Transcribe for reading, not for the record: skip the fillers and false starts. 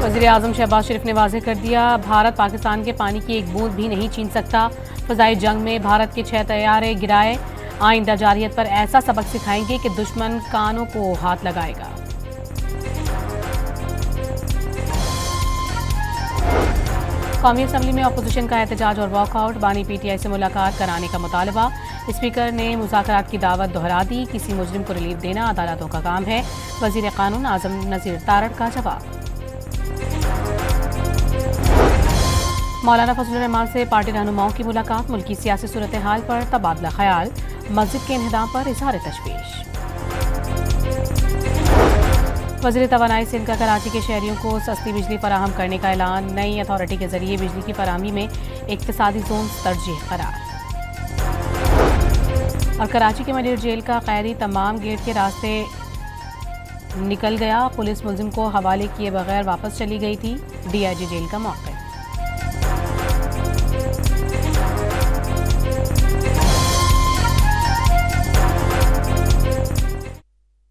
वज़ीर-ए-आज़म शहबाज शरीफ ने वाज़ेह कर दिया, भारत पाकिस्तान के पानी की एक बूंद भी नहीं छीन सकता। फ़ज़ाई जंग में भारत के 6 तैयारे गिराए। आइंदा जारियत पर ऐसा सबक सिखाएंगे कि दुश्मन कानों को हाथ लगाएगा। कौमी असम्बली में अपोजिशन का एहतजाज और वॉकआउट। बानी पीटीआई से मुलाकात कराने का मुतालबा। स्पीकर ने मुज़ाकरात की दावत दोहरा दी। किसी मुजरिम को रिलीफ देना अदालतों का काम है। वज़ीर कानून आज़म नज़ीर तारड़ का जवाब। मौलाना फजलुर रहमान से पार्टी रहनुमाओं की मुलाकात। मुल्की सियासी सूरत हाल पर तबादला ख्याल। मस्जिद के इन्हदाम पर इजहार तशवीश। वज़ीर तवानाई सिंध का कराची के शहरियों को सस्ती बिजली फराहम करने का ऐलान। नई अथॉरिटी के जरिए बिजली की फराहमी में इक्तिसादी जोन तरजीह करार। और कराची के मलिर जेल का कैदी तमाम गेट के रास्ते निकल गया। पुलिस मुलजिम को हवाले किए बगैर वापस चली गई थी। DIG जेल का मौका।